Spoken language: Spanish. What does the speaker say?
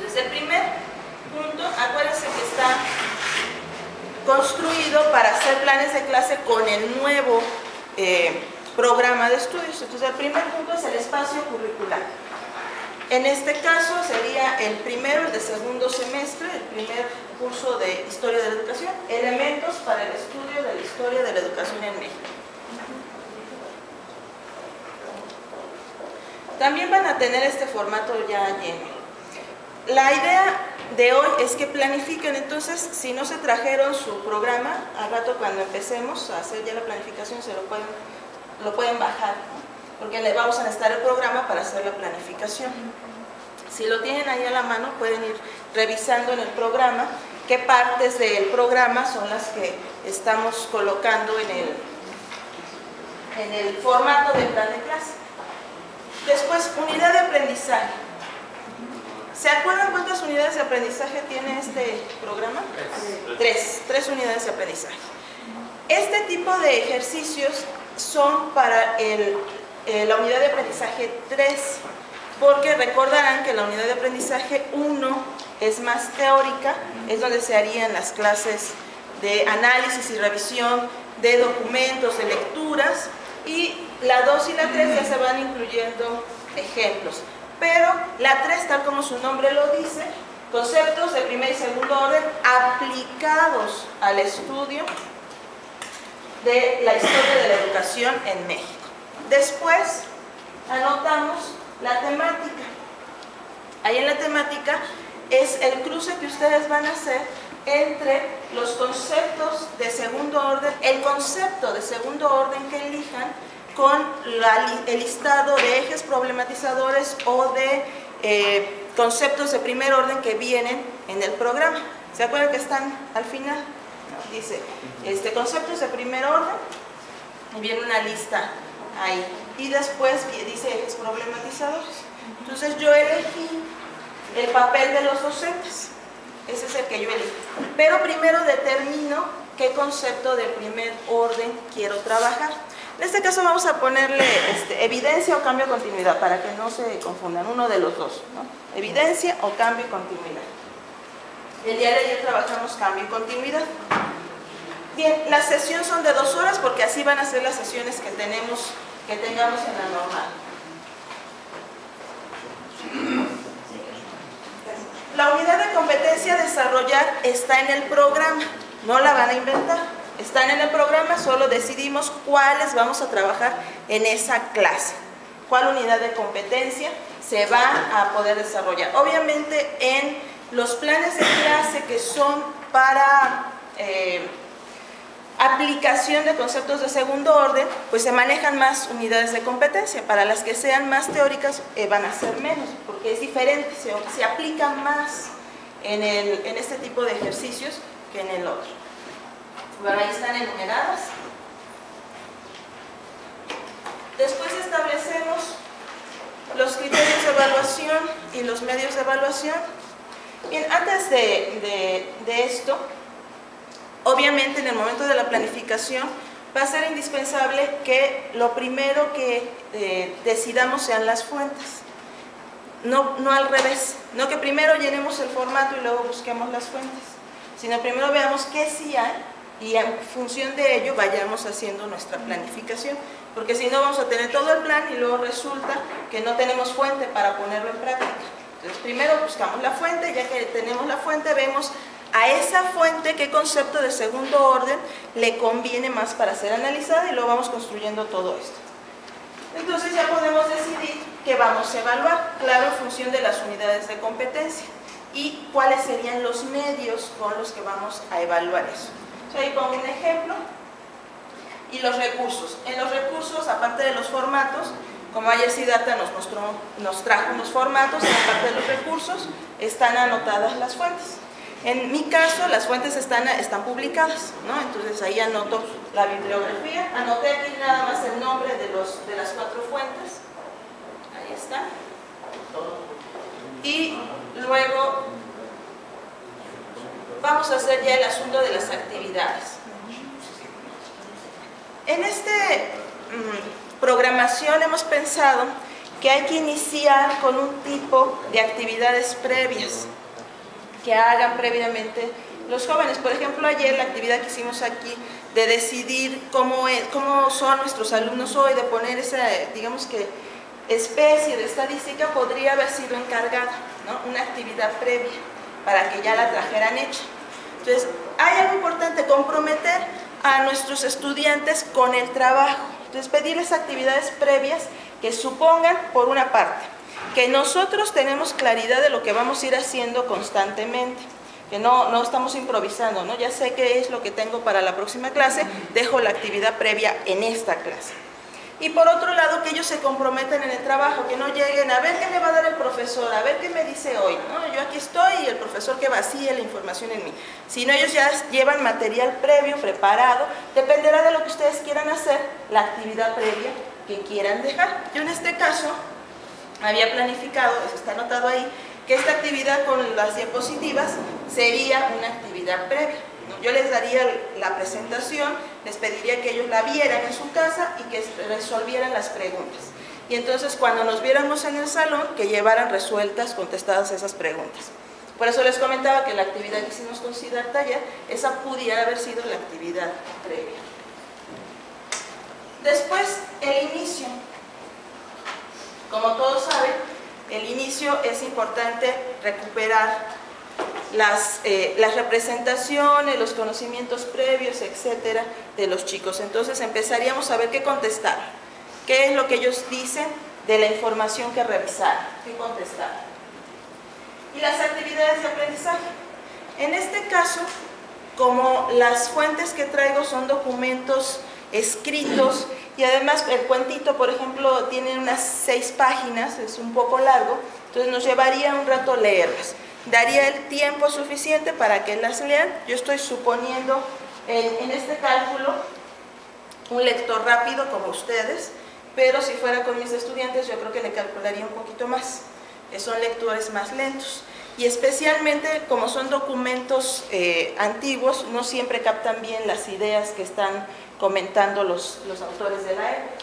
Entonces, el primer punto, acuérdense que está construido para hacer planes de clase con el nuevo programa de estudios. Entonces, el primer punto es el espacio curricular. En este caso sería el primero, el de segundo semestre, el primer curso de Historia de la Educación, elementos para el estudio de la historia de la educación en México. También van a tener este formato ya lleno. La idea de hoy es que planifiquen. Entonces, si no se trajeron su programa, al rato cuando empecemos a hacer ya la planificación se lo pueden bajar, ¿no? Porque le vamos a necesitar el programa para hacer la planificación. Si lo tienen ahí a la mano, pueden ir revisando en el programa qué partes del programa son las que estamos colocando en el formato del plan de clase. Después, unidad de aprendizaje. ¿Se acuerdan cuántas unidades de aprendizaje tiene este programa? Tres unidades de aprendizaje. Este tipo de ejercicios son para la unidad de aprendizaje 3, porque recordarán que la unidad de aprendizaje 1 es más teórica, es donde se harían las clases de análisis y revisión de documentos, de lecturas, y la 2 y la 3 ya se van incluyendo ejemplos. Pero la 3, tal como su nombre lo dice, conceptos de primer y segundo orden aplicados al estudio de la historia de la educación en México. Después anotamos la temática. Ahí en la temática es el cruce que ustedes van a hacer entre los conceptos de segundo orden, el concepto de segundo orden que elijan con el listado de ejes problematizadores o de conceptos de primer orden que vienen en el programa. ¿Se acuerdan que están al final? Dice, conceptos de primer orden, y viene una lista ahí. Y después dice ejes problematizadores. Entonces yo elegí el papel de los docentes. Ese es el que yo elegí. Pero primero determino qué concepto de primer orden quiero trabajar. En este caso vamos a ponerle evidencia o cambio de continuidad, para que no se confundan, uno de los dos, ¿no? Evidencia o cambio y continuidad. El día de ayer trabajamos cambio y continuidad. Bien, la sesión son de 2 horas, porque así van a ser las sesiones que tengamos en la normal. La unidad de competencia a desarrollar está en el programa, no la van a inventar. Están en el programa, solo decidimos cuáles vamos a trabajar en esa clase. ¿Cuál unidad de competencia se va a poder desarrollar? Obviamente en los planes de clase que son para aplicación de conceptos de segundo orden, pues se manejan más unidades de competencia. Para las que sean más teóricas van a ser menos, porque es diferente, se aplica más en este tipo de ejercicios que en el otro. Bueno, ahí están enumeradas. Después establecemos los criterios de evaluación y los medios de evaluación. Bien, antes de esto, obviamente en el momento de la planificación va a ser indispensable que lo primero que decidamos sean las fuentes. No al revés, no que primero llenemos el formato y luego busquemos las fuentes, sino primero veamos qué sí hay y en función de ello vayamos haciendo nuestra planificación, porque si no vamos a tener todo el plan y luego resulta que no tenemos fuente para ponerlo en práctica. Entonces primero buscamos la fuente, ya que tenemos la fuente vemos a esa fuente qué concepto de segundo orden le conviene más para ser analizada y luego vamos construyendo todo esto. Entonces ya podemos decidir qué vamos a evaluar, claro, en función de las unidades de competencia y cuáles serían los medios con los que vamos a evaluar eso. Ahí pongo un ejemplo. Y los recursos. En los recursos, aparte de los formatos, como ayer Siddhartha nos trajo unos formatos, aparte de los recursos, están anotadas las fuentes. En mi caso, las fuentes están publicadas, ¿no? Entonces ahí anoto la bibliografía. Anoté aquí nada más el nombre de las 4 fuentes. Ahí está. Y luego vamos a hacer ya el asunto de las actividades. En esta programación hemos pensado que hay que iniciar con un tipo de actividades previas que hagan previamente los jóvenes. Por ejemplo, ayer la actividad que hicimos aquí de decidir cómo son nuestros alumnos hoy, de poner esa, digamos que, especie de estadística, podría haber sido encargada, ¿no? Una actividad previa para que ya la trajeran hecha. Entonces, hay algo importante, comprometer a nuestros estudiantes con el trabajo. Entonces, pedirles actividades previas que supongan, por una parte, que nosotros tenemos claridad de lo que vamos a ir haciendo constantemente, que no estamos improvisando, ¿no? Ya sé qué es lo que tengo para la próxima clase, dejo la actividad previa en esta clase. Y por otro lado, que ellos se comprometen en el trabajo, que no lleguen a ver qué me va a dar el profesor, a ver qué me dice hoy, ¿no? Yo aquí estoy y el profesor que vacíe la información en mí. Sino ellos ya llevan material previo, preparado, dependerá de lo que ustedes quieran hacer, la actividad previa que quieran dejar. Yo en este caso había planificado, eso está anotado ahí, que esta actividad con las diapositivas sería una actividad previa. Yo les daría la presentación, les pediría que ellos la vieran en su casa y que resolvieran las preguntas. Y entonces cuando nos viéramos en el salón, que llevaran resueltas, contestadas esas preguntas. Por eso les comentaba que la actividad que hicimos con Siddhartha ayer, esa pudiera haber sido la actividad previa. Después, el inicio. Como todos saben, el inicio es importante recuperar las representaciones, los conocimientos previos, etcétera, de los chicos. Entonces empezaríamos a ver qué contestaron, qué es lo que ellos dicen de la información que revisaron, qué contestaron. Y las actividades de aprendizaje. En este caso, como las fuentes que traigo son documentos escritos y además el cuentito, por ejemplo, tiene unas 6 páginas, es un poco largo, entonces nos llevaría un rato leerlas. Daría el tiempo suficiente para que las lean. Yo estoy suponiendo en este cálculo un lector rápido como ustedes, pero si fuera con mis estudiantes yo creo que le calcularía un poquito más, son lectores más lentos. Y especialmente como son documentos antiguos, no siempre captan bien las ideas que están comentando los autores de la época.